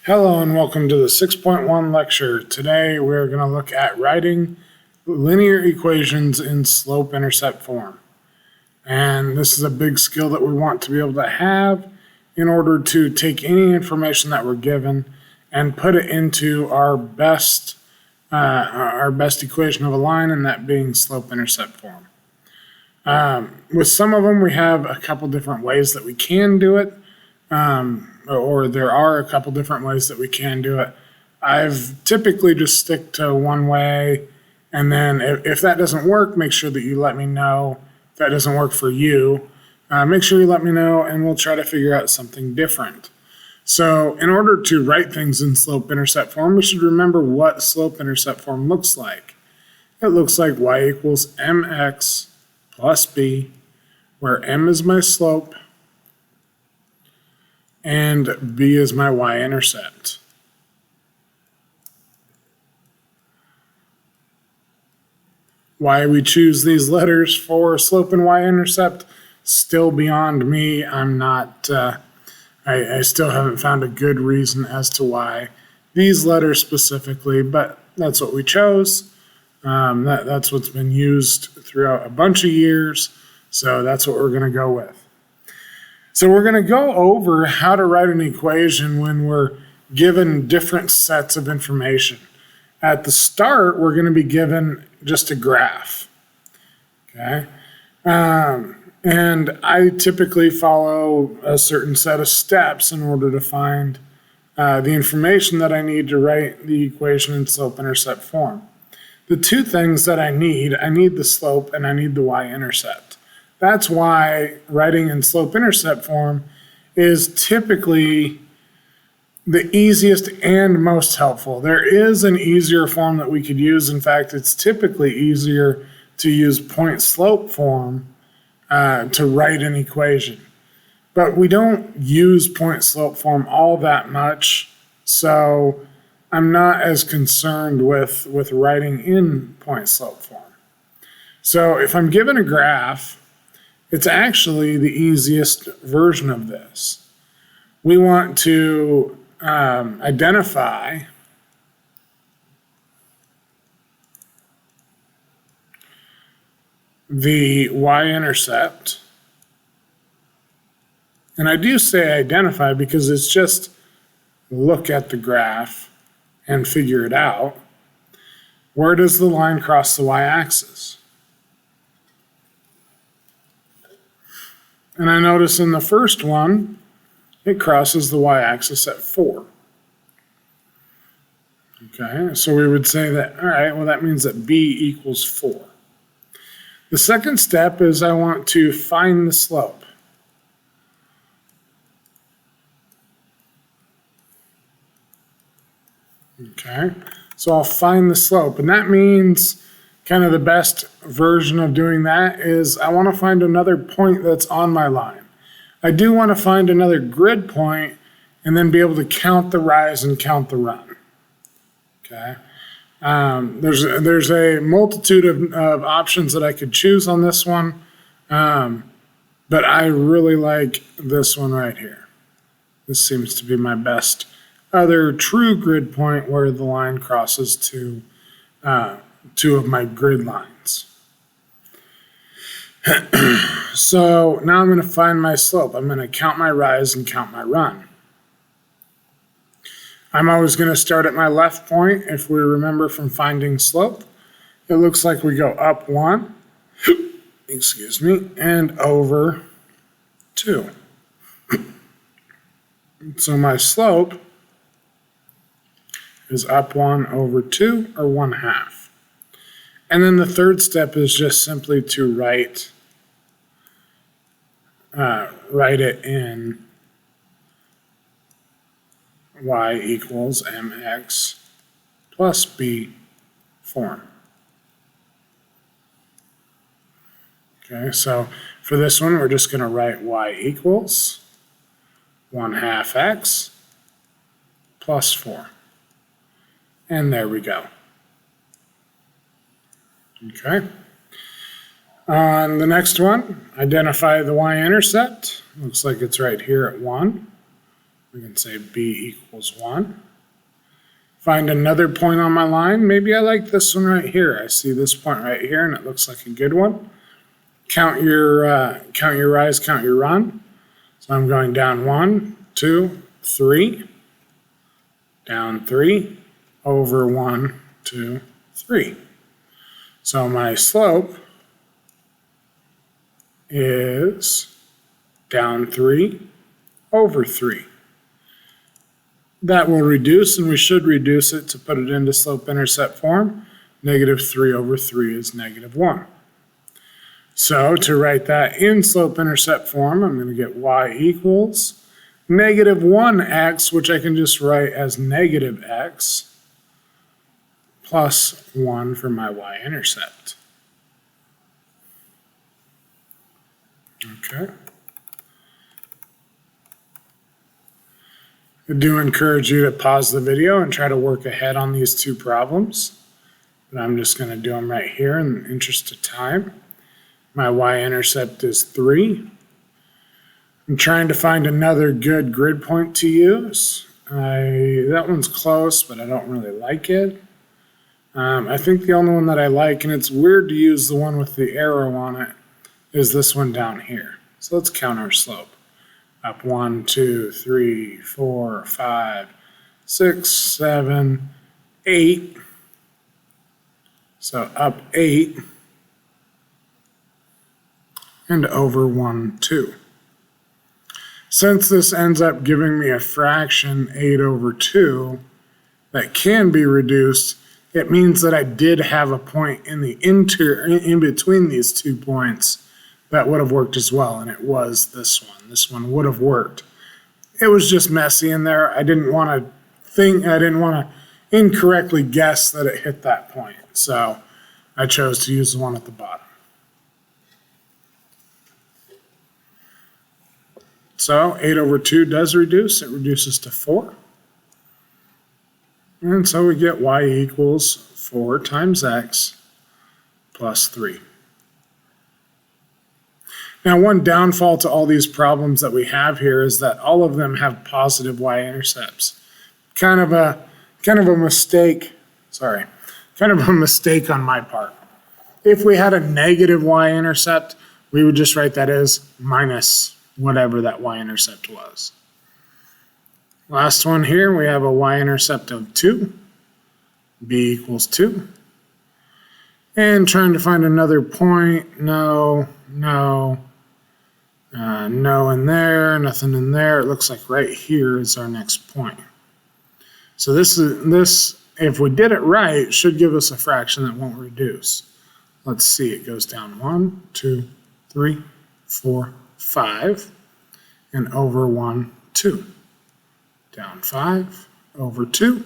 Hello and welcome to the 6.1 lecture. Today we're going to look at writing linear equations in slope-intercept form. And this is a big skill that we want to be able to have in order to take any information that we're given and put it into our best equation of a line, and that being slope-intercept form. With some of them we have a couple different ways that we can do it. Or there are a couple different ways that we can do it. I've typically just stick to one way, and then if that doesn't work, make sure that you let me know. If that doesn't work for you, make sure you let me know, and we'll try to figure out something different. So in order to write things in slope-intercept form, we should remember what slope-intercept form looks like. It looks like y equals mx plus b, where m is my slope, and b is my y-intercept. Why we choose these letters for slope and y-intercept, still beyond me. I'm not, I still haven't found a good reason as to why these letters specifically, but that's what we chose. That's what's been used throughout a bunch of years, so that's what we're going to go with. So we're going to go over how to write an equation when we're given different sets of information. At the start, we're going to be given just a graph, okay? And I typically follow a certain set of steps in order to find the information that I need to write the equation in slope-intercept form. The two things that I need the slope and I need the y-intercept. That's why writing in slope-intercept form is typically the easiest and most helpful. There is an easier form that we could use. In fact, it's typically easier to use point-slope form to write an equation. But we don't use point-slope form all that much, so I'm not as concerned with writing in point-slope form. So if I'm given a graph, it's actually the easiest version of this. We want to identify the y-intercept. And I do say identify because it's just look at the graph and figure it out. Where does the line cross the y-axis? And I notice in the first one, it crosses the y-axis at 4. Okay, so we would say that, all right, well, that means that b equals 4. The second step is I want to find the slope. Okay, so I'll find the slope, and that means kind of the best version of doing that is I want to find another point that's on my line. I do want to find another grid point and then be able to count the rise and count the run. Okay. There's a multitude of options that I could choose on this one, but I really like this one right here. This seems to be my best other true grid point where the line crosses two of my grid lines. So now I'm going to find my slope. I'm going to count my rise and count my run. I'm always going to start at my left point. If we remember from finding slope, it looks like we go up 1, excuse me, and over 2. So my slope is up 1 over 2, or 1/2. And then the third step is just simply to write it in y equals mx plus b form. Okay, so for this one, we're just going to write y equals 1/2 x plus 4. And there we go. Okay. On the next one, identify the y-intercept. Looks like it's right here at 1. We can say b equals 1. Find another point on my line. Maybe I like this one right here. I see this point right here, and it looks like a good one. Count your rise, count your run. So I'm going down 1, 2, 3, down 3, over 1, 2, 3. So my slope is down 3, over 3. That will reduce, and we should reduce it to put it into slope-intercept form. -3 over 3 is -1. So to write that in slope-intercept form, I'm going to get y equals -1x, which I can just write as -x, plus 1 for my y-intercept. Okay. I do encourage you to pause the video and try to work ahead on these two problems, but I'm just going to do them right here in the interest of time. My y-intercept is 3. I'm trying to find another good grid point to use. That one's close, but I don't really like it. I think the only one that I like, and it's weird to use the one with the arrow on it, is this one down here. So let's count our slope. Up 1, 2, 3, 4, 5, 6, 7, 8. So up 8 and over 1, 2. Since this ends up giving me a fraction 8 over 2 that can be reduced, it means that I did have a point in the in between these 2 points that would have worked as well, and it was this one. This one would have worked. It was just messy in there. I didn't want to incorrectly guess that it hit that point, so I chose to use the one at the bottom. So 8 over 2 does reduce. It reduces to 4. And so we get y equals 4 times x plus 3. Now, one downfall to all these problems that we have here is that all of them have positive y-intercepts. Kind of a mistake on my part. If we had a negative y-intercept, we would just write that as minus whatever that y-intercept was. Last one here, we have a y-intercept of 2. B equals 2. And trying to find another point, no in there, nothing in there. It looks like right here is our next point. So this, if we did it right, should give us a fraction that won't reduce. Let's see, it goes down 1, 2, 3, 4, 5, and over 1, 2. Down 5, over 2.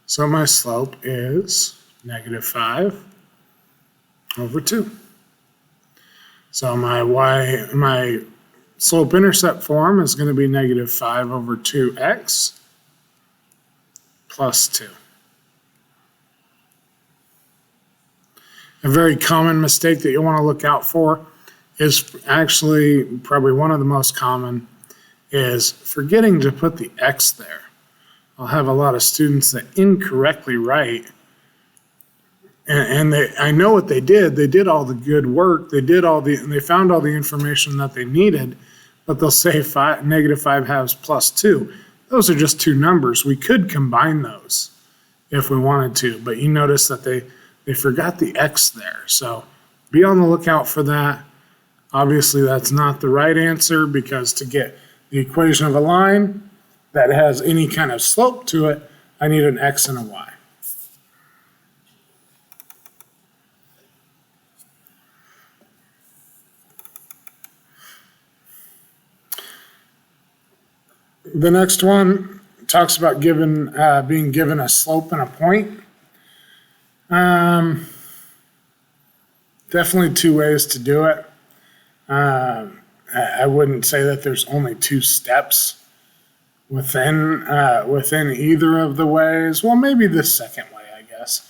So my slope is -5 over 2. So my slope-intercept form is going to be -5 over 2x plus 2. A very common mistake that you want to look out for is actually probably one of the most common is forgetting to put the x there. I'll have a lot of students that incorrectly write, and I know what they did. They did all the good work. They found all the information that they needed, but they'll say -5 halves plus 2. Those are just two numbers. We could combine those if we wanted to, but you notice that they forgot the x there. So be on the lookout for that. Obviously, that's not the right answer, because to get the equation of a line that has any kind of slope to it, I need an x and a y. The next one talks about being given a slope and a point. Definitely two ways to do it. I wouldn't say that there's only two steps within either of the ways. Well, maybe the second way, I guess.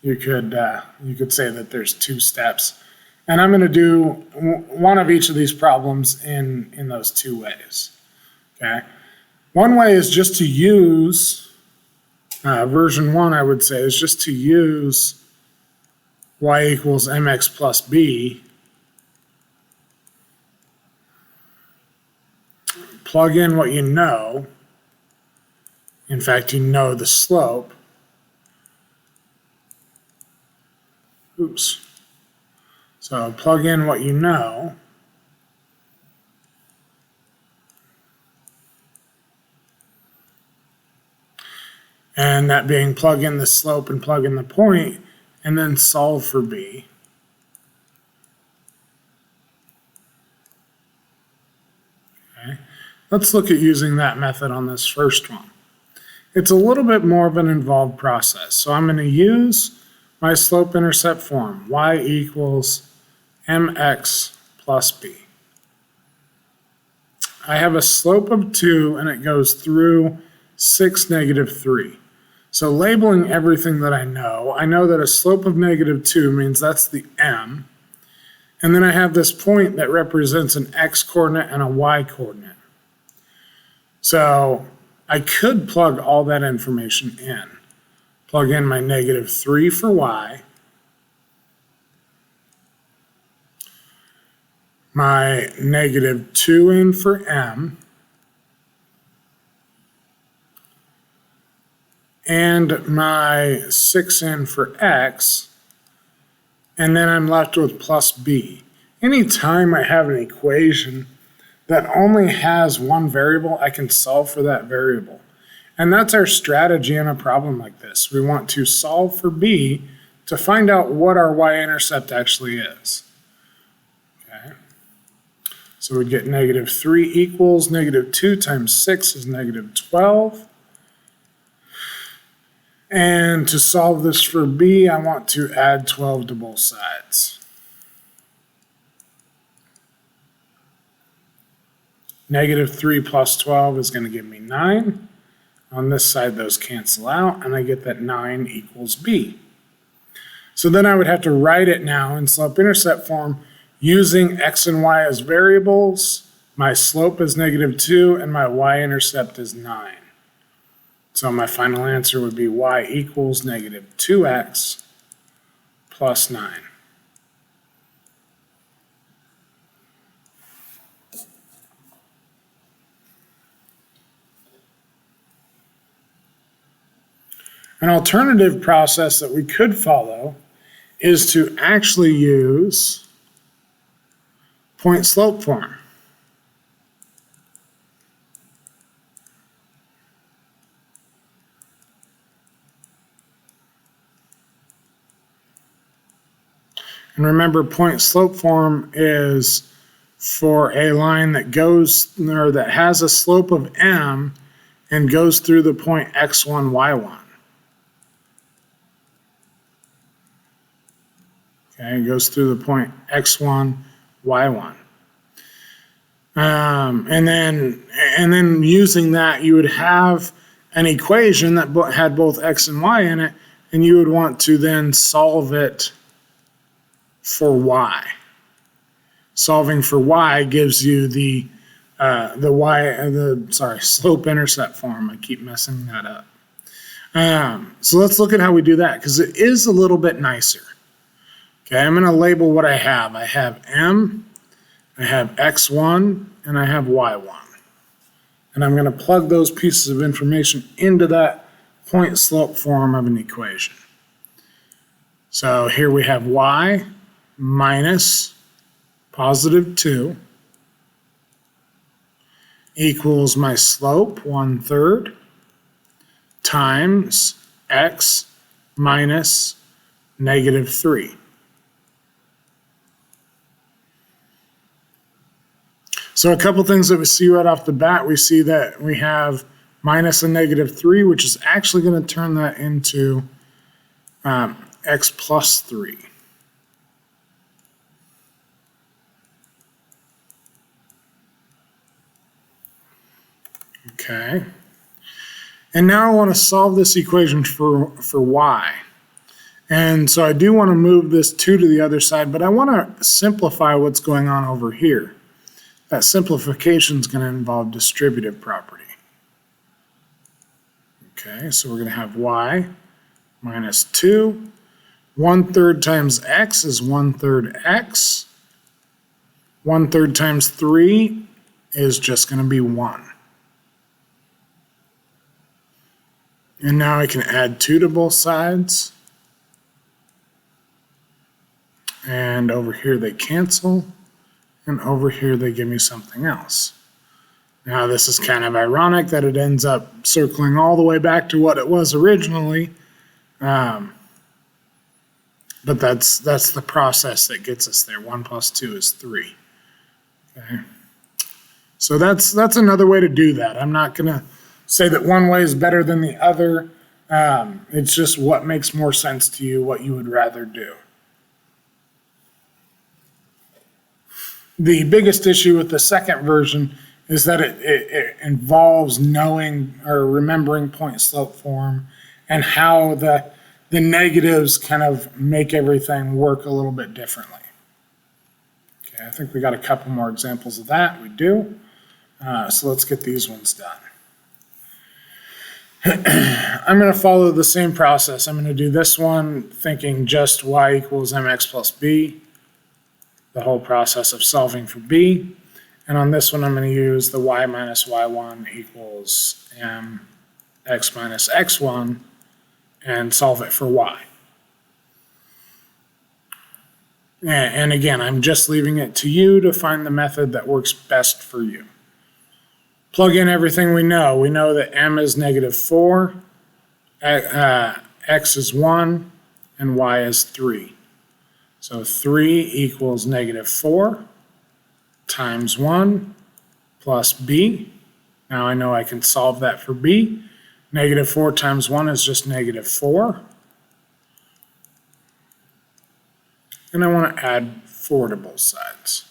You could say that there's two steps. And I'm going to do one of each of these problems in those two ways. Okay. One way is just to use, version 1 I would say, is just to use y equals mx plus b, plug in what you know. In fact, you know the slope. Oops. So plug in what you know. And that being plug in the slope and plug in the point, and then solve for b. Okay. Let's look at using that method on this first one. It's a little bit more of an involved process. So I'm going to use my slope-intercept form, y equals mx plus b. I have a slope of 2 and it goes through 6, -3. So labeling everything that I know that a slope of -2 means that's the m. And then I have this point that represents an x coordinate and a y coordinate. So I could plug all that information in. Plug in my -3 for y, my -2 in for m, and my 6 in for x, and then I'm left with plus b. Anytime I have an equation that only has one variable, I can solve for that variable. And that's our strategy in a problem like this. We want to solve for b to find out what our y-intercept actually is. Okay. So we'd get -3 equals -2 times 6 is -12. And to solve this for b, I want to add 12 to both sides. -3 plus 12 is going to give me 9. On this side, those cancel out, and I get that 9 equals b. So then I would have to write it now in slope-intercept form using x and y as variables. My slope is -2, and my y-intercept is 9. So my final answer would be y equals -2x plus 9. An alternative process that we could follow is to actually use point-slope form. And remember, point-slope form is for a line that goes, or that has a slope of m and goes through the point x1, y1. Okay, it goes through the point x1, y1. And then using that, you would have an equation that had both x and y in it, and you would want to then solve it for y. Solving for y gives you the slope-intercept form. I keep messing that up. So let's look at how we do that, because it is a little bit nicer. Okay, I'm going to label what I have. I have m, I have x1, and I have y1. And I'm going to plug those pieces of information into that point-slope form of an equation. So here we have y minus +2 equals my slope, 1/3, times x minus -3. So a couple things that we see right off the bat, we see that we have minus a -3, which is actually going to turn that into x plus 3. Okay. And now I want to solve this equation for y. And so I do want to move this 2 to the other side, but I want to simplify what's going on over here. That simplification is going to involve distributive property. Okay, so we're going to have y minus 2. 1/3 times x is 1/3 x. 1/3 times 3 is just going to be 1. And now I can add 2 to both sides. And over here they cancel. And over here they give me something else. Now this is kind of ironic that it ends up circling all the way back to what it was originally. But that's the process that gets us there. 1 plus 2 is 3. Okay. So that's another way to do that. I'm not going to say that one way is better than the other. It's just what makes more sense to you, what you would rather do. The biggest issue with the second version is that it involves knowing or remembering point slope form and how the negatives kind of make everything work a little bit differently. Okay, I think we got a couple more examples of that. We do. So let's get these ones done. I'm going to follow the same process. I'm going to do this one thinking just y equals mx plus b, the whole process of solving for b. And on this one, I'm going to use the y minus y1 equals mx minus x1 and solve it for y. And again, I'm just leaving it to you to find the method that works best for you. Plug in everything we know. We know that m is -4, x is 1, and y is 3. So 3 equals -4 times 1 plus b. Now I know I can solve that for b. -4 times 1 is just -4. And I want to add 4 to both sides.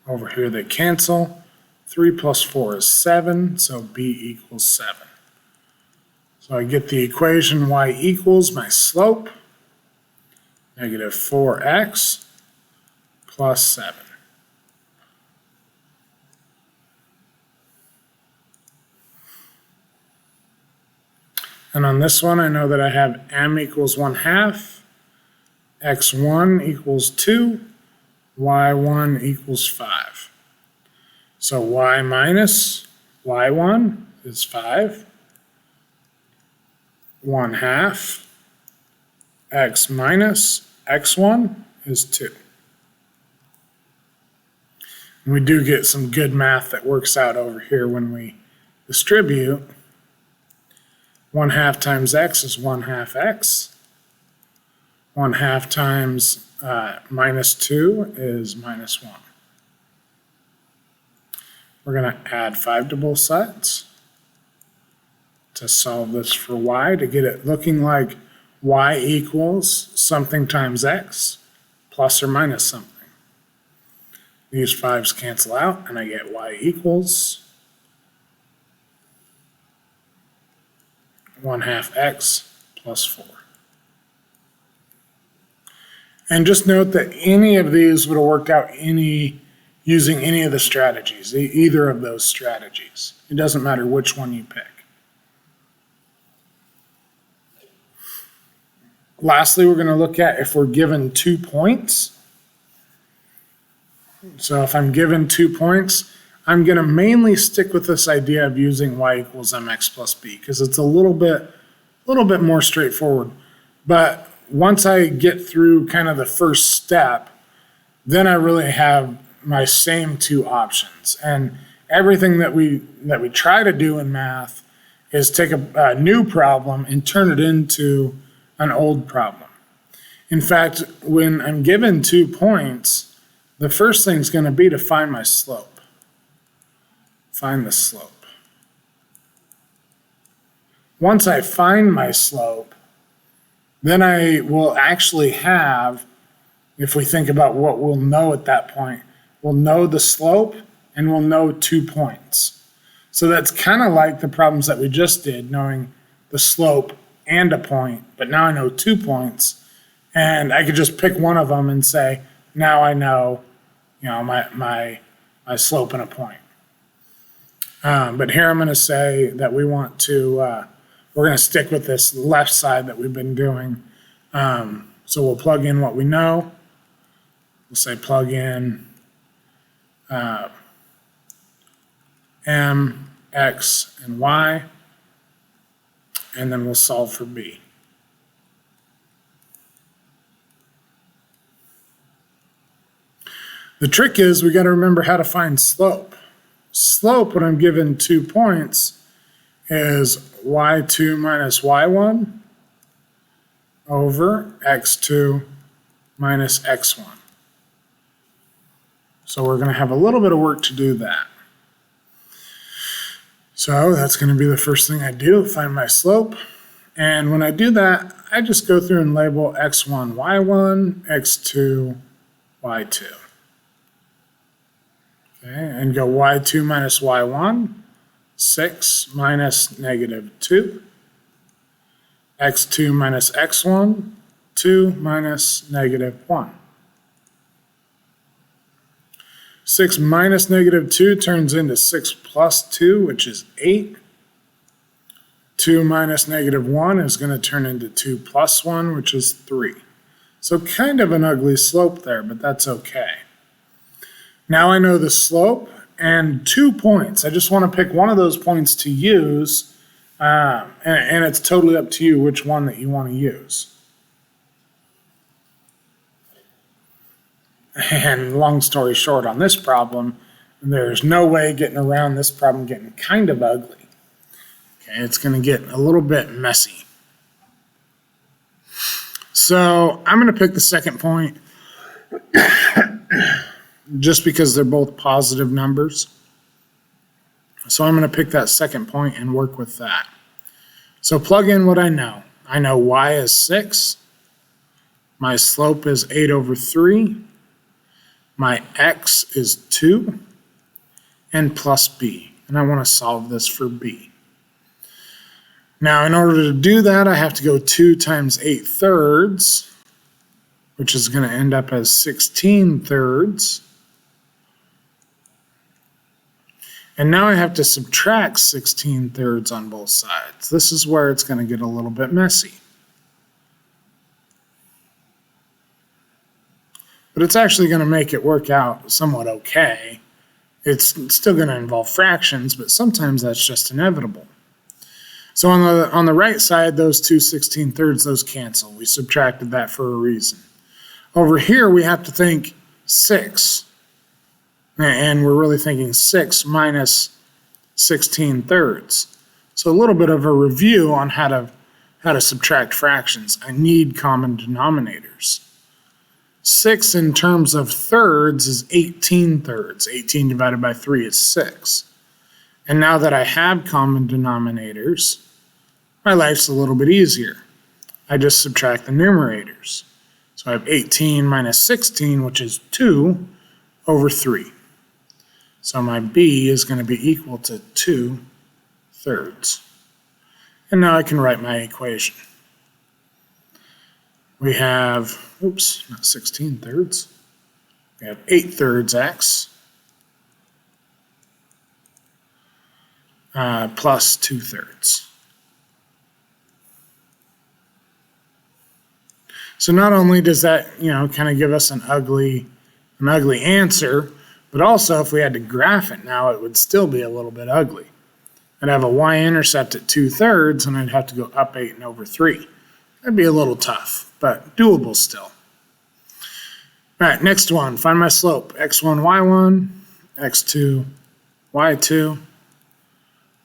Over here they cancel. 3 plus 4 is 7, so b equals 7. So I get the equation y equals my slope, -4x plus 7. And on this one, I know that I have m equals 1/2, x1 equals 2, y1 equals 5. So y minus y1 is 5. 1/2 x minus x1 is 2. And we do get some good math that works out over here when we distribute. 1/2 times x is 1/2 x. 1/2 times minus 2 is -1. We're going to add 5 to both sides to solve this for y, to get it looking like y equals something times x plus or minus something. These 5's cancel out and I get y equals 1/2 x plus 4. And just note that any of these would have worked out using any of the strategies, either of those strategies. It doesn't matter which one you pick. Lastly, we're going to look at if we're given 2 points. So if I'm given 2 points, I'm going to mainly stick with this idea of using y equals mx plus b because it's a little bit more straightforward. But once I get through kind of the first step, then I really have my same 2 options. And everything that we try to do in math is take a new problem and turn it into an old problem. In fact, when I'm given 2 points, the first thing is going to be to find my slope. Find the slope. Once I find my slope, then I will actually have, if we think about what we'll know at that point, we'll know the slope and we'll know 2 points. So that's kind of like the problems that we just did, knowing the slope and a point, but now I know 2 points, and I could just pick one of them and say, now I know, my slope and a point. But here I'm going to say that we want to, we're going to stick with this left side that we've been doing. So we'll plug in what we know. We'll say plug in m, x, and y, and then we'll solve for b. The trick is we got to remember how to find slope. Slope, when I'm given 2 points, is y2 minus y1 over x2 minus x1. So we're going to have a little bit of work to do that. So that's going to be the first thing I do, find my slope. And when I do that, I just go through and label x1, y1, x2, y2. Okay, and go y2 minus y1, 6 minus negative 2. x2 minus x1, 2 minus negative 1. 6 minus negative 2 turns into 6 plus 2, which is 8. 2 minus negative 1 is going to turn into 2 plus 1, which is 3. So kind of an ugly slope there, but that's okay. Now I know the slope and 2 points. I just want to pick one of those points to use, and it's totally up to you which one that you want to use. And long story short on this problem, there's no way getting around this problem getting kind of ugly. Okay, it's going to get a little bit messy. So I'm going to pick the second point just because they're both positive numbers. So I'm going to pick that second point and work with that. So plug in what I know. I know y is 6. My slope is 8 over 3. My x is 2. And plus b. And I want to solve this for b. Now, in order to do that, I have to go 2 times 8 thirds, which is going to end up as 16 thirds. And now I have to subtract 16 thirds on both sides. This is where it's going to get a little bit messy. But it's actually going to make it work out somewhat okay. It's still going to involve fractions, but sometimes that's just inevitable. So on the right side, those two 16 thirds, those cancel. We subtracted that for a reason. Over here, we have to think 6. And we're really thinking 6 minus 16 thirds. So a little bit of a review on how to subtract fractions. I need common denominators. 6 in terms of thirds is 18 thirds. 18 divided by 3 is 6. And now that I have common denominators, my life's a little bit easier. I just subtract the numerators. So I have 18 minus 16, which is 2 over 3. So my b is going to be equal to 2 thirds. And now I can write my equation. We have, oops, not 16 thirds. We have 8 thirds x plus 2 thirds. So not only does that, kind of give us an ugly answer, but also if we had to graph it now, it would still be a little bit ugly. I'd have a y-intercept at 2 thirds, and I'd have to go up 8 and over 3. That'd be a little tough, but doable still. All right, next one, find my slope. x1, y1, x2, y2.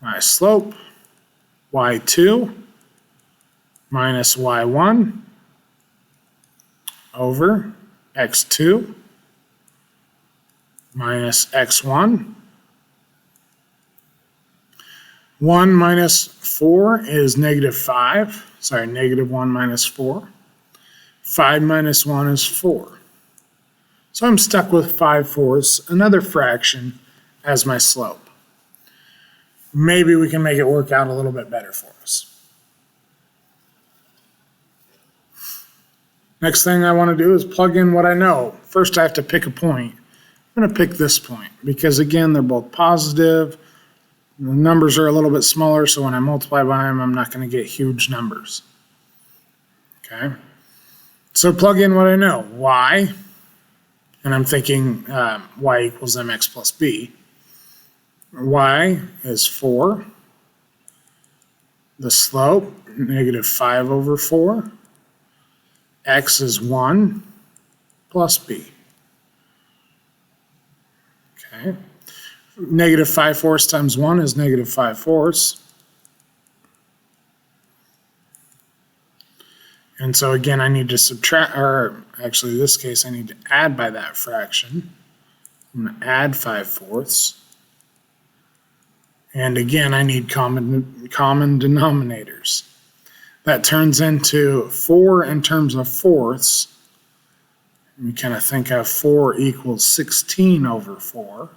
My slope, y2 minus y1 over x2 minus x1. 1 minus 4 is negative 5. Sorry, negative 1 minus 4. 5 minus 1 is 4. So I'm stuck with 5/4, another fraction, as my slope. Maybe we can make it work out a little bit better for us. Next thing I want to do is plug in what I know. First, I have to pick a point. I'm going to pick this point because, again, they're both positive. The numbers are a little bit smaller, so when I multiply by them, I'm not going to get huge numbers. Okay, so plug in what I know, y, and I'm thinking y equals mx plus b. Y is 4. The slope, negative 5 over 4. X is 1 plus b. Okay. Negative 5/4 times 1 is negative 5/4. And so again, I need to subtract, or actually in this case, I need to add by that fraction. I'm going to add 5/4. And again, I need common denominators. That turns into 4 in terms of fourths. We kind of think of 4 equals 16 over 4,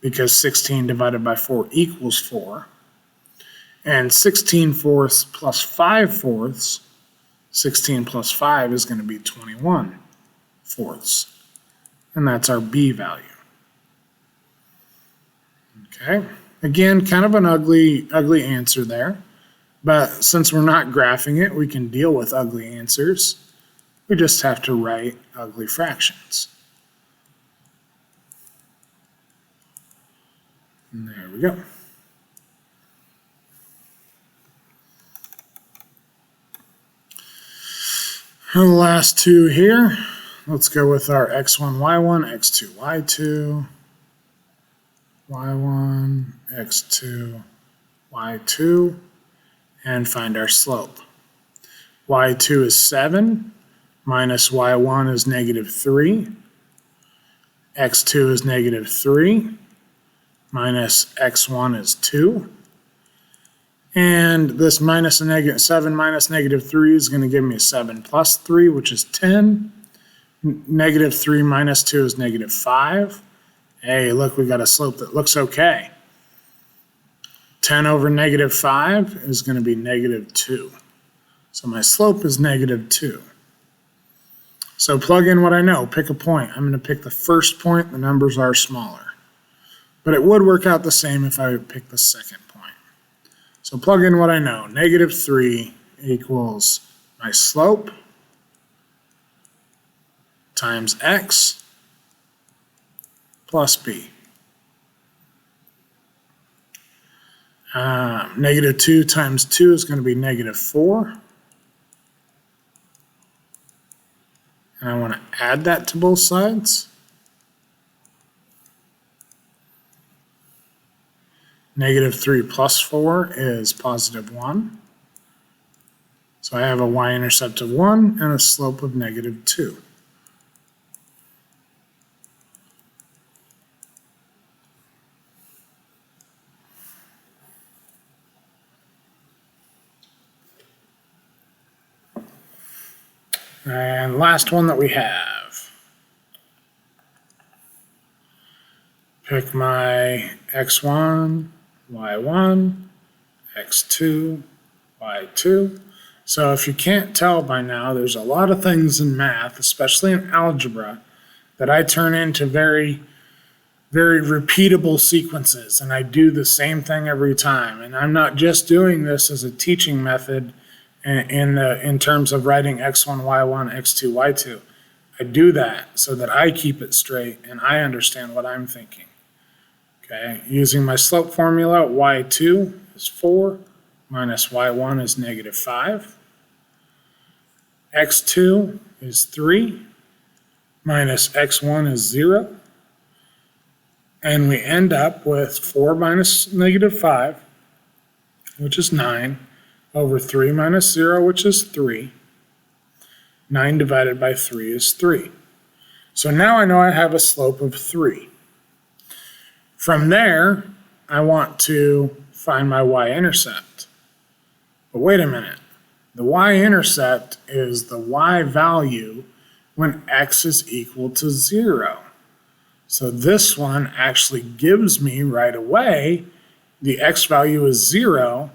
because 16 divided by 4 equals 4. And 16 fourths plus 5 fourths, 16 plus 5 is going to be 21 fourths. And that's our b value. Okay. Again, kind of an ugly answer there, but since we're not graphing it, we can deal with ugly answers. We just have to write ugly fractions. And there we go. And the last two here, let's go with our x1, y1, x2, y2. y1, x2, y2, and find our slope. y2 is 7, minus y1 is negative 3, x2 is negative 3, minus x1 is 2, and this minus a negative 7 minus negative 3 is going to give me 7 plus 3, which is 10. Negative 3 minus 2 is negative 5. Hey, look, we got a slope that looks okay. 10 over negative 5 is going to be negative 2. So my slope is negative 2. So plug in what I know. Pick a point. I'm going to pick the first point. The numbers are smaller. But it would work out the same if I would pick the second point. So plug in what I know. Negative 3 equals my slope times x plus b. Negative 2 times 2 is going to be negative 4. And I want to add that to both sides. Negative 3 plus 4 is positive 1. So I have a y-intercept of 1 and a slope of negative 2. And last one that we have. Pick my x1, y1, x2, y2. So if you can't tell by now, there's a lot of things in math, especially in algebra, that I turn into very, very repeatable sequences. And I do the same thing every time. And I'm not just doing this as a teaching method in terms of writing x1, y1, x2, y2. I do that so that I keep it straight and I understand what I'm thinking. Okay, using my slope formula, y2 is 4, minus y1 is negative 5. x2 is 3, minus x1 is 0. And we end up with 4 minus negative 5, which is 9. Over 3 minus 0, which is 3. 9 divided by 3 is 3. So now I know I have a slope of 3. From there, I want to find my y-intercept. But wait a minute. The y-intercept is the y value when x is equal to 0. So this one actually gives me right away the x value is 0,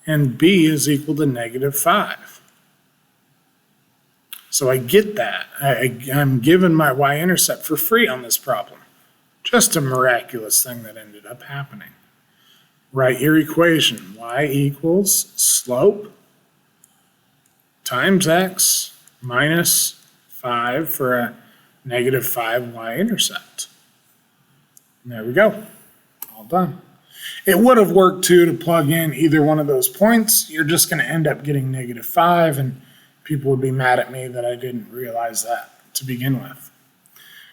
and b is equal to negative 5. So I get that. I'm given my y-intercept for free on this problem. Just a miraculous thing that ended up happening. write your equation. Y equals slope times x minus 5 for a negative 5 y-intercept. There we go. All done. It would have worked too to plug in either one of those points. You're just going to end up getting negative 5, and people would be mad at me that I didn't realize that to begin with.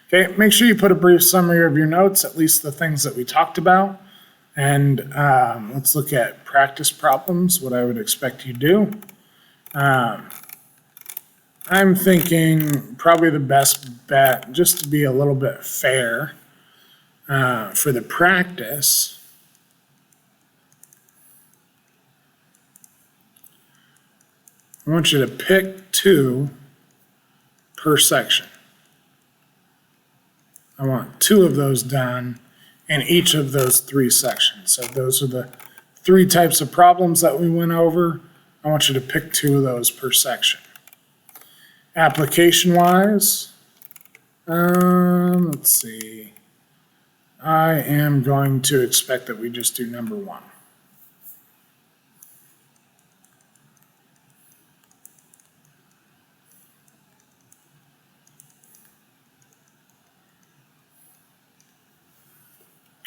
Okay, make sure you put a brief summary of your notes, at least the things that we talked about. And let's look at practice problems, what I would expect you to do. I'm thinking probably the best bet, just to be a little bit fair for the practice, I want you to pick 2 per section. I want 2 of those done in each of those 3 sections. So those are the 3 types of problems that we went over. I want you to pick 2 of those per section. Application-wise, let's see. I am going to expect that we just do number 1.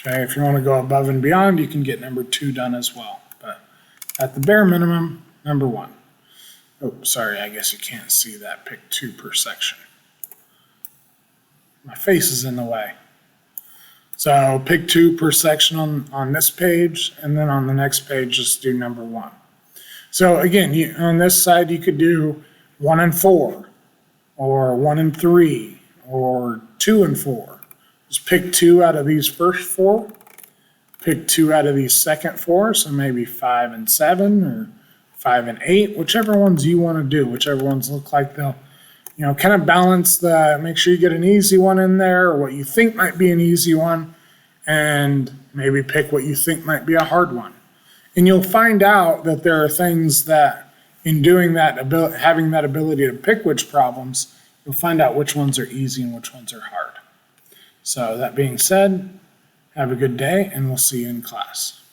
Okay, if you want to go above and beyond, you can get number 2 done as well. But at the bare minimum, number 1. Oh, sorry, I guess you can't see that. Pick 2 per section. My face is in the way. So pick 2 per section on this page, and then on the next page, just do number 1. So again, on this side, you could do 1 and 4, or 1 and 3, or 2 and 4. Just pick 2 out of these first 4, pick 2 out of these second 4, so maybe 5 and 7, or 5 and 8, whichever ones you want to do, whichever ones look like they'll, kind of balance make sure you get an easy one in there, or what you think might be an easy one, and maybe pick what you think might be a hard one. And you'll find out that there are things that, in doing that, having that ability to pick which problems, you'll find out which ones are easy and which ones are hard. So that being said, have a good day, and we'll see you in class.